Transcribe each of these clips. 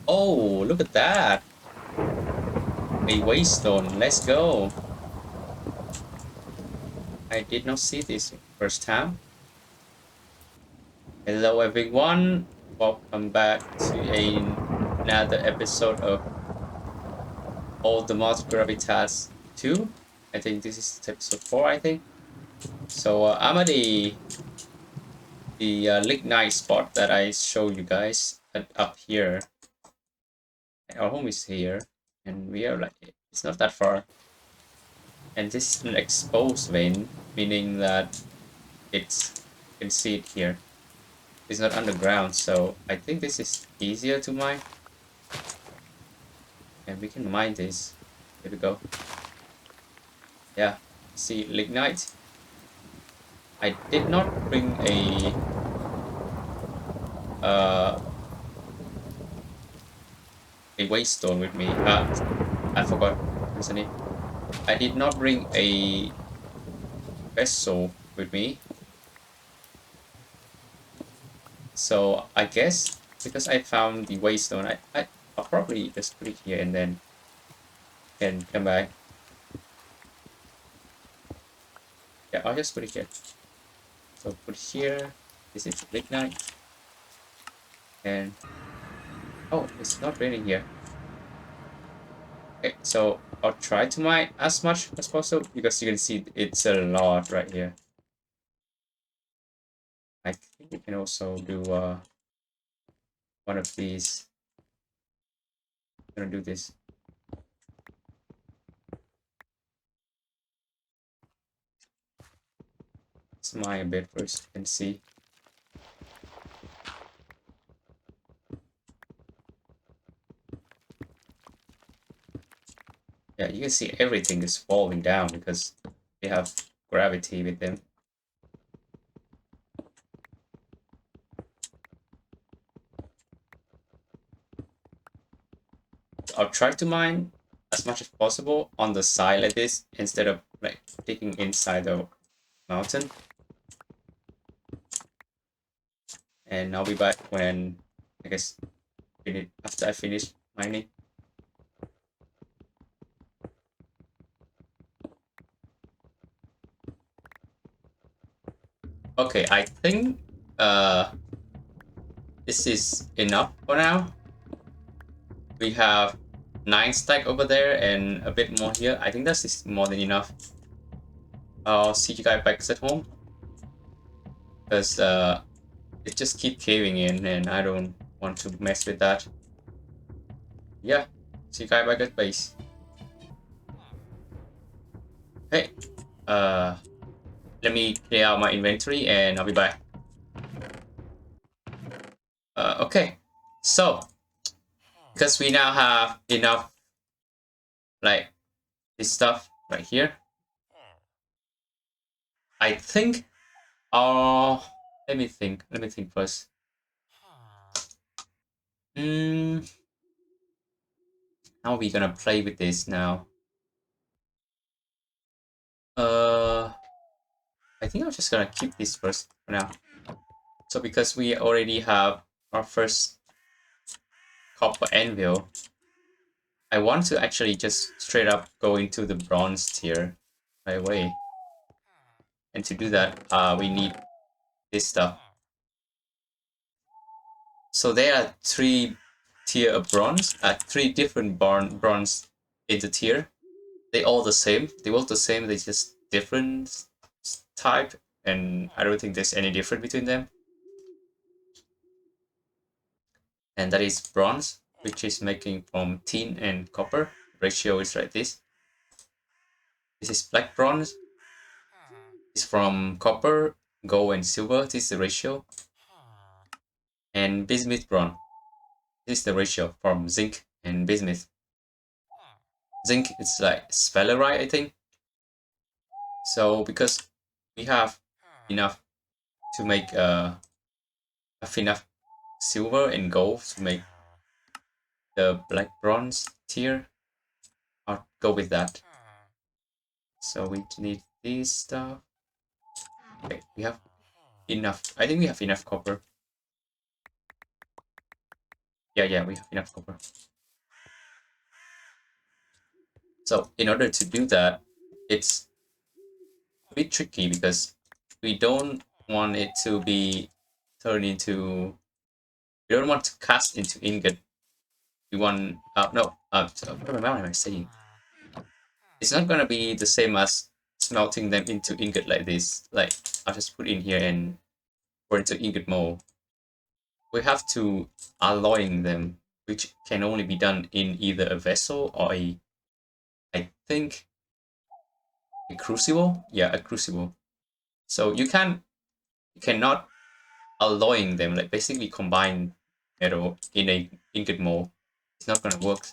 Oh, look at that! A waystone. Let's go. I did not see this first time. Hello, everyone. Welcome back to another episode of All the Mods Gravitas 2. I think this is episode 4, I think. So I'm at the lignite spot that I showed you guys up here. Our home is here, and we are like, it's not that far. And this is an exposed vein, meaning that it's, you can see it here. It's not underground, so I think this is easier to mine. And we can mine this. Here we go. Yeah, see lignite. I did not bring uh a waystone with me. I forgot, isn't it? I did not bring a vessel with me. So I guess because I found the waystone, I'll probably just put it here and then can come back. Yeah, I'll just put it here. So put it here. This is lignite. And oh, it's not raining here. Okay, so I'll try to mine as much as possible because you can see it's a lot right here. I think you can also do one of these. I'm gonna do this. Let's mine a bit first and see. Yeah, you can see everything is falling down because they have gravity with them. I'll try to mine as much as possible on the side like this instead of like digging inside the mountain. And I'll be back when I guess after I finish mining. Okay, I think this is enough for now. We have 9 stack over there and a bit more here. I think that's more than enough. I'll see you guys back at home because it just keep caving in and I don't want to mess with that. Yeah, see you guys back at base. Hey, let me clear out my inventory and I'll be back. Okay, so because we now have enough like this stuff right here, I think let me think first. How are we gonna play with this now? I think I'm just gonna keep this first for now. So because we already have our first copper anvil, I want to actually just straight up go into the bronze tier right away. And to do that, we need this stuff. So there are 3 tier of bronze, 3 different bronze in the tier. They all the same. They work the same. They just different type, and I don't think there's any difference between them. And that is bronze, which is making from tin and copper. Ratio is like this. This is black bronze. It's from copper, gold, and silver. This is the ratio. And bismuth bronze. This is the ratio from zinc and bismuth. Zinc is like sphalerite, I think. So because we have enough to make enough silver and gold to make the black bronze tier, I'll go with that. So we need this stuff. Okay, we have enough. I think we have enough copper. Yeah, we have enough copper. So in order to do that, it's a bit tricky because we don't want it to be turned into. We don't want to cast into ingot. We want no. So what am I saying? It's not gonna be the same as smelting them into ingot like this. Like I'll just put in here and pour into ingot mold. We have to alloying them, which can only be done in either a vessel or I think, a crucible. Yeah, a crucible. So you cannot alloying them, like basically combine metal in a ingot mold. It's not gonna work.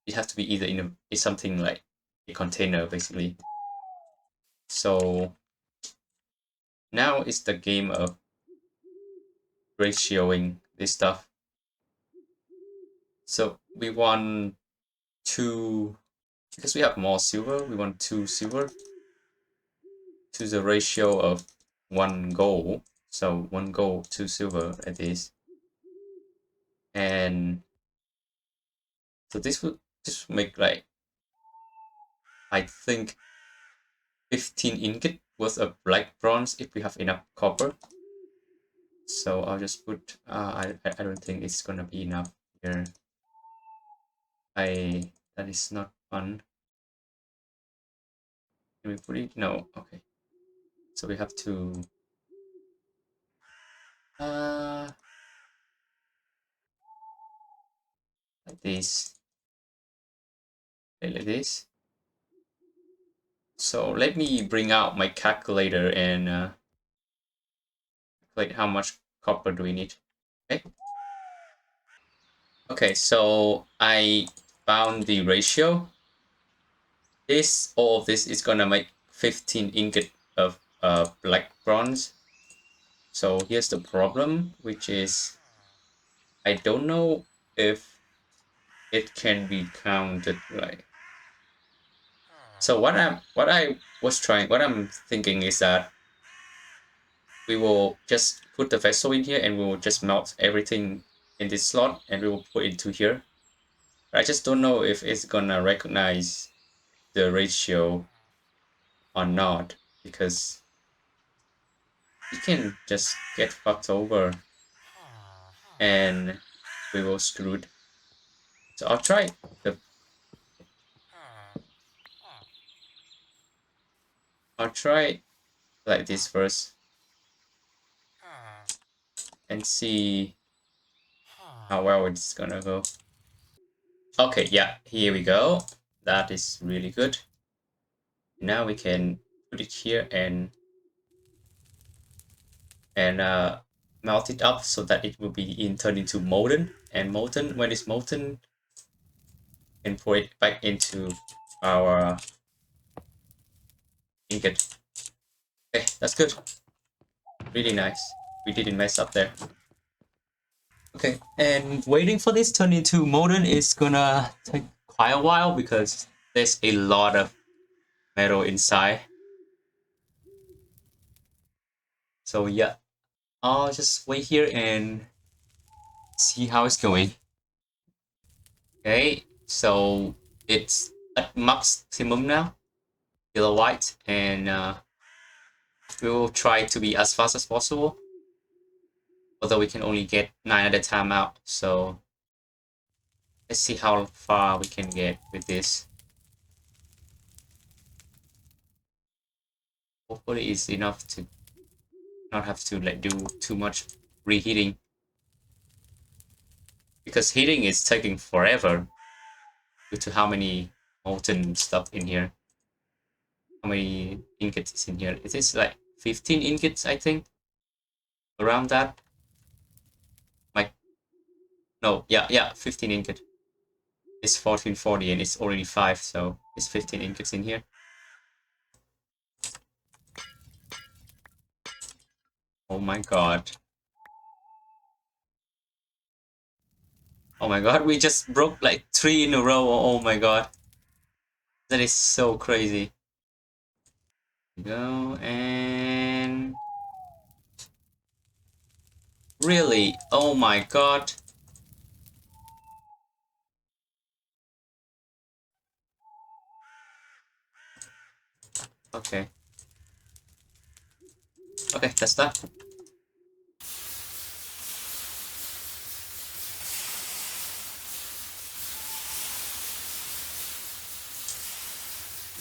It has to be either in something like a container, basically. So now it's the game of ratioing this stuff. So we want two, because we have more silver, we want 2 silver to the ratio of 1 gold. So 1 gold, 2 silver at this. And so this would make like, I think, 15 ingot worth of black bronze if we have enough copper. So I'll just put, I don't think it's gonna be enough here. That is not fun. Can we put it? No, okay. So we have to, like this, like this. So let me bring out my calculator and calculate how much copper do we need. Okay. Okay, so I found the ratio. All of this is gonna make 15 ingot of black bronze. So here's the problem, which is I don't know if it can be counted right. So what I'm thinking is that we will just put the vessel in here and we will just melt everything in this slot and we will put it into here. I just don't know if it's gonna recognize the ratio or not, because you can just get fucked over and we will screwed. So the I'll try like this first and see how well it's gonna go. Okay, yeah, here we go. That is really good. Now we can put it here and melt it up so that it will be turned into molten. And molten, when it's molten, and pour it back into our ingot. Okay, that's good. Really nice. We didn't mess up there. Okay, and waiting for this turn into molten is gonna take quite a while because there's a lot of metal inside. So yeah, I'll just wait here and see how it's going. Okay, so it's at maximum now, kilowatt, and we will try to be as fast as possible. Although we can only get 9 at a time out, so let's see how far we can get with this. Hopefully it's enough to not have to like do too much reheating, because heating is taking forever due to how many molten stuff in here. How many ingots is in here? It is like 15 ingots, I think, around that. Like, no, yeah, 15 ingot. It's 1440 and it's already 5, so it's 15 ingots in here. Oh my god. Oh my god, we just broke like 3 in a row. Oh my god. That is so crazy. Go and... Really? Oh my god. Okay. Okay, that's that.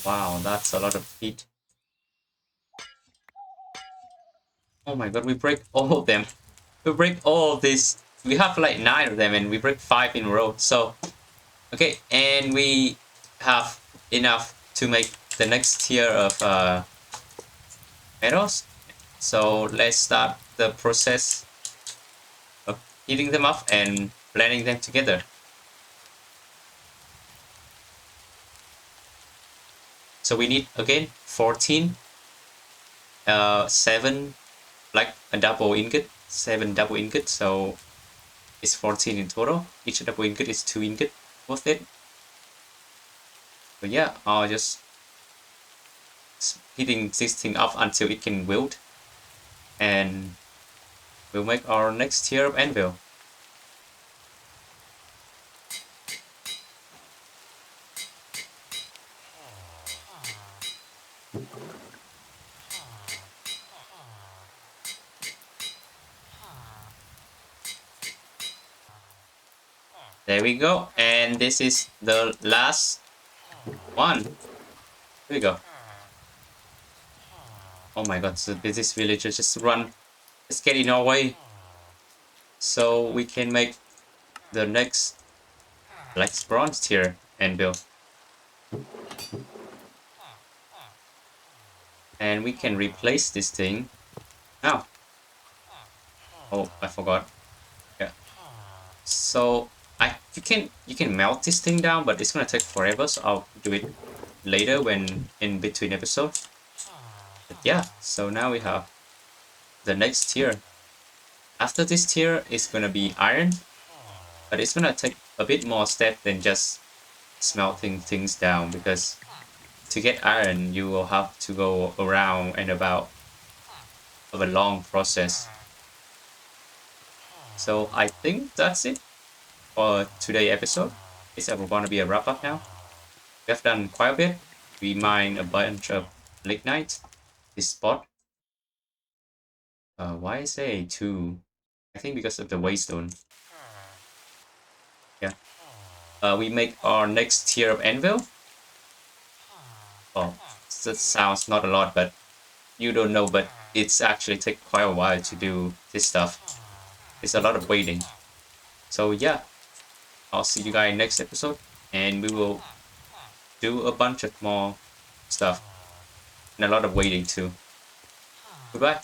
Wow, that's a lot of heat. Oh my god, we break all of them. We break all of this. We have like 9 of them and we break 5 in a row. So, okay, and we have enough to make the next tier of metals. So let's start the process of heating them up and blending them together. So we need again 14, 7 like a double ingot, 7 double ingots. So it's 14 in total. Each double ingot is 2 ingot worth it. But yeah, I'll just heating this thing up until it can weld, and we'll make our next tier of anvil. There we go, and this is the last one. Here we go. Oh my god, so this villager just run. Let's get in our way so we can make the next like bronze tier anvil. And we can replace this thing now. Oh, I forgot. Yeah. So you can melt this thing down, but it's gonna take forever, so I'll do it later when in between episodes. But yeah, so now we have the next tier. After this tier is gonna be iron, but it's gonna take a bit more step than just smelting things down, because to get iron you will have to go around and about of a long process. So I think that's it for today's episode. It's gonna be a wrap up now. We have done quite a bit. We mined a bunch of lignite. This spot. Why is there a 2? I think because of the waystone. Yeah. We make our next tier of anvil. Oh, that sounds not a lot, but you don't know, but it's actually take quite a while to do this stuff. It's a lot of waiting. So yeah, I'll see you guys next episode, and we will do a bunch of more stuff and a lot of waiting too. Goodbye.